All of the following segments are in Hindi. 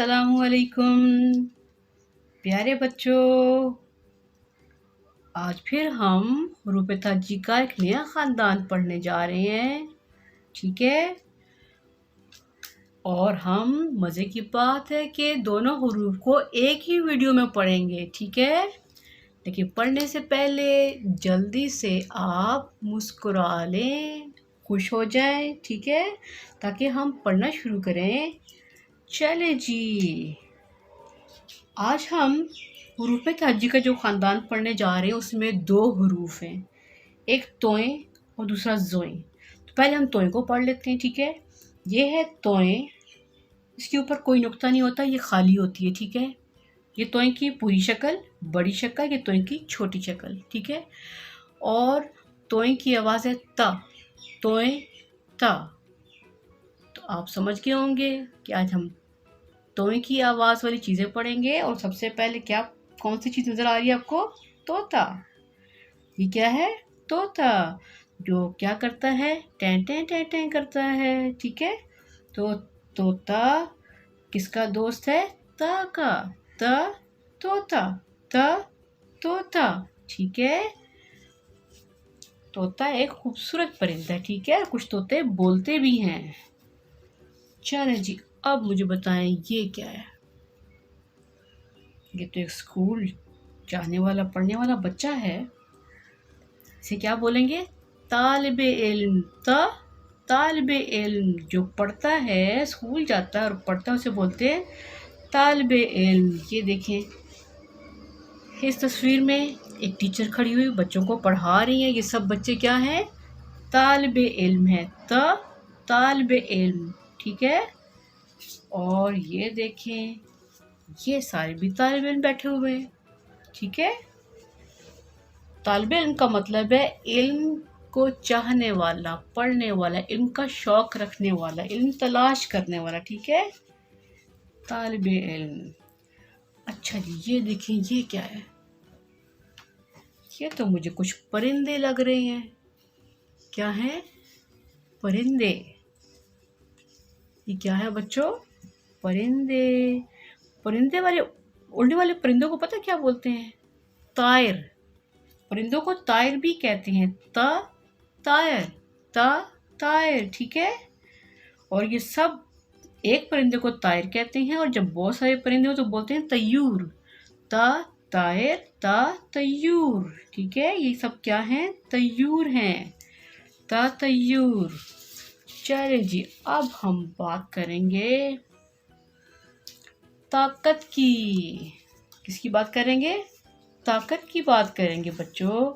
अस्सलामुअलैकुम प्यारे बच्चों। आज फिर हम हरूफ ताजी का एक नया ख़ानदान पढ़ने जा रहे हैं, ठीक है। और हम मज़े की बात है कि दोनों हरूफ को एक ही वीडियो में पढ़ेंगे, ठीक है। लेकिन पढ़ने से पहले जल्दी से आप मुस्कुरा लें, खुश हो जाएं, ठीक है, ताकि हम पढ़ना शुरू करें। चले जी, आज हम हरूफ ताजी का जो ख़ानदान पढ़ने जा रहे हैं उसमें दो हरूफ हैं, एक तोएं और दूसरा जोएं। तो पहले हम तोएं को पढ़ लेते हैं, ठीक है। ये है तोएं, इसके ऊपर कोई नुक्ता नहीं होता, ये खाली होती है, ठीक है। ये तोएं की पूरी शक्ल, बड़ी शक्ल, ये तोएं की छोटी शक्ल, ठीक है। और तोएं की आवाज़ है ता, तोएं ता। तो आप समझ गए होंगे कि आज हम तोएं की आवाज़ वाली चीज़ें पढ़ेंगे। और सबसे पहले क्या, कौन सी चीज़ नज़र आ रही है आपको? तोता। ये क्या है? तोता, जो क्या करता है? टें टें टें टें करता है, ठीक है। तो तोता किसका दोस्त है? ता का। ता तोता, ता तोता, ठीक है। तोता एक खूबसूरत परिंदा है, ठीक है। कुछ तोते बोलते भी हैं। चले जी, अब मुझे बताएं ये क्या है। ये तो एक स्कूल जाने वाला, पढ़ने वाला बच्चा है। इसे क्या बोलेंगे? तालिबे इल्म। तालिबे इल्म, जो पढ़ता है, स्कूल जाता है और पढ़ता है, उसे बोलते हैं तालिबे इल्म। ये देखें, इस तस्वीर में एक टीचर खड़ी हुई बच्चों को पढ़ा रही है। ये सब बच्चे क्या हैं? तालिबे इल्म है। तालिबे इल्म, ठीक है। और ये देखें, ये सारे भी तालिबे इल्म बैठे हुए हैं, ठीक है। तालिबे इल्म का मतलब है इल्म को चाहने वाला, पढ़ने वाला, इल्म का शौक रखने वाला, इल्म तलाश करने वाला, ठीक है। तालिबे इल्म। अच्छा जी, ये देखिए, ये क्या है? ये तो मुझे कुछ परिंदे लग रहे हैं। क्या है? परिंदे। ये क्या है बच्चों? परिंदे। परिंदे वाले, उड़ने वाले परिंदों को पता क्या बोलते हैं? तायर। परिंदों को तायर भी कहते हैं। तायर, तायर, ठीक है। और ये सब एक परिंदे को तायर कहते हैं, और जब बहुत सारे परिंदे हो तो बोलते हैं तयूर। तायर, तयूर, ठीक है। ये सब क्या हैं? तयूर हैं। तयूर। चले जी, अब हम बात करेंगे ताकत की। किसकी बात करेंगे? ताकत की बात करेंगे बच्चों।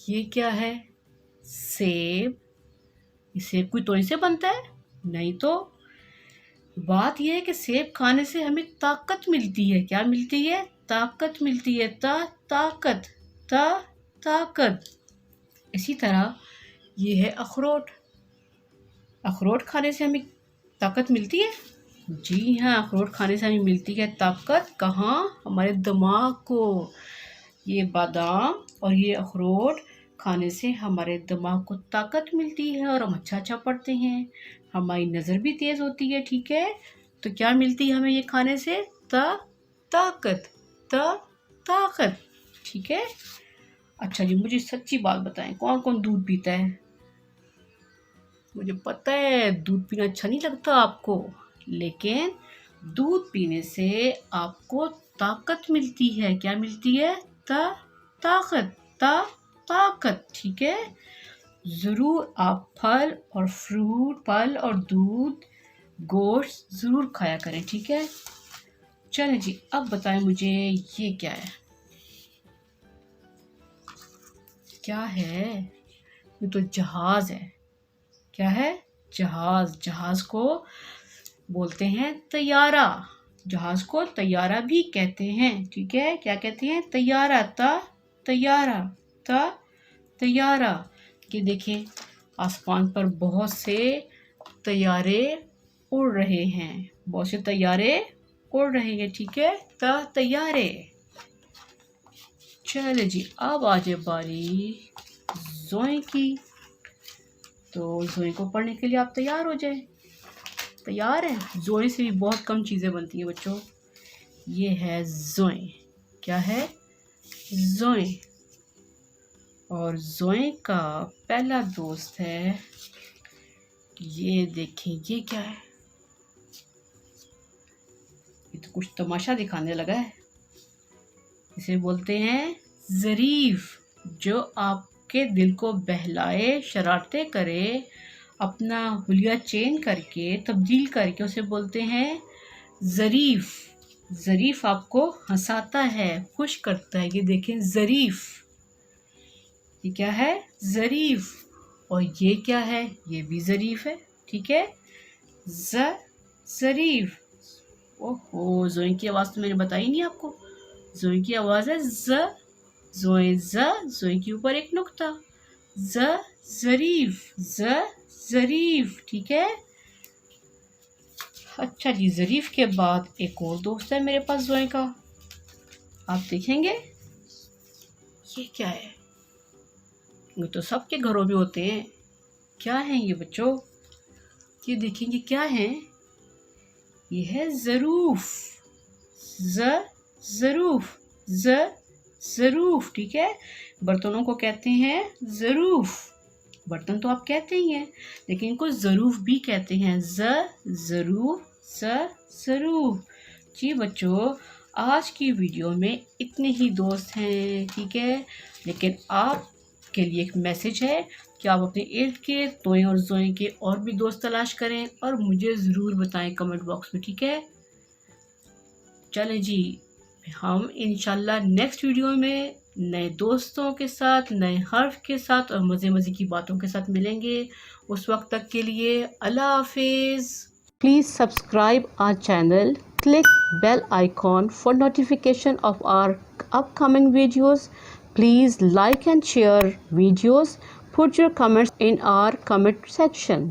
ये क्या है? सेब। ये सेब कोई तोड़ने से बनता है? नहीं तो। बात यह है कि सेब खाने से हमें ताकत मिलती है। क्या मिलती है? ताकत मिलती है। ताकत, ताकत। इसी तरह ये है अखरोट। अखरोट खाने से हमें ताकत मिलती है। जी हाँ, अखरोट खाने से हमें मिलती है ताकत। कहाँ? हमारे दिमाग को। ये बादाम और ये अखरोट खाने से हमारे दिमाग को ताकत मिलती है और हम अच्छा पढ़ते हैं। हमारी नज़र भी तेज़ होती है, ठीक है। तो क्या मिलती है हमें ये खाने से? ताकत, ताकत, ठीक है। अच्छा जी, मुझे सच्ची बात बताएं, कौन कौन दूध पीता है? मुझे पता है दूध पीना अच्छा नहीं लगता आपको, लेकिन दूध पीने से आपको ताकत मिलती है। क्या मिलती है? ताकत, ताकत, ठीक है। ज़रूर आप फल और फ्रूट, फल और दूध, गोश्त ज़रूर खाया करें, ठीक है। चलें जी, अब बताएं मुझे ये क्या है? क्या है? ये तो जहाज़ है। क्या है? जहाज़। जहाज़ को बोलते हैं तैयारा। जहाज़ को तैयारा भी कहते हैं, ठीक है। क्या कहते हैं? तैयारा। तैयारा, तैयारा। कि देखें, आसमान पर बहुत से तैयारे उड़ रहे हैं। बहुत से तैयारे उड़ रहे हैं, ठीक है। तैयारे। चले जी, अब आ जाए बारी जोएं की। तो जोएं को पढ़ने के लिए आप तैयार हो जाए। तैयार है। जोए से भी बहुत कम चीज़ें बनती हैं बच्चों। ये है जोए। क्या है? जोए। और जोए का पहला दोस्त है, ये देखें, ये क्या है? ये तो कुछ तमाशा दिखाने लगा है। इसे बोलते हैं ज़रीफ, जो आपके दिल को बहलाए, शरारतें करे, अपना हुलिया चेंज करके, तब्दील करके, उसे बोलते हैं ज़रीफ। ज़रीफ आपको हंसाता है, खुश करता है। ये देखें ज़रीफ, ये क्या है? ज़रीफ। और ये क्या है? ये भी ज़रीफ है। ठीक है, ज़रीफ। ओहो, जोए की आवाज़ तो मैंने बताई नहीं आपको। जोए की आवाज़ है ज़। जोए ज़, जोए के ऊपर एक नुक्ता। ज़रीफ, ज़रीफ। ठीक है। अच्छा जी, ज़रीफ के बाद एक और दोस्त है मेरे पास जोए का, आप देखेंगे। ये क्या है? ये तो सबके घरों में होते हैं। क्या है ये बच्चों? ये देखेंगे क्या है? ये है ज़रूफ। ज़रूफ, ज़रूफ। ठीक है, बर्तनों को कहते हैं ज़रूफ। बर्तन तो आप कहते ही हैं, लेकिन इनको ज़रूफ भी कहते हैं। ज़रूफ, ज़रूफ। जी बच्चों, आज की वीडियो में इतने ही दोस्त हैं। ठीक है, लेकिन आपके लिए एक मैसेज है कि आप अपने इर्द के तोए और जोए के और भी दोस्त तलाश करें और मुझे ज़रूर बताएं कमेंट बॉक्स में। ठीक है, चलें जी, हम इंशाल्लाह नेक्स्ट वीडियो में नए दोस्तों के साथ, नए हर्फ के साथ और मज़े की बातों के साथ मिलेंगे। उस वक्त तक के लिए अल्लाह हाफिज़। Please subscribe our channel, click bell icon for notification of our upcoming videos. Please like and share videos. Put your comments in our comment section.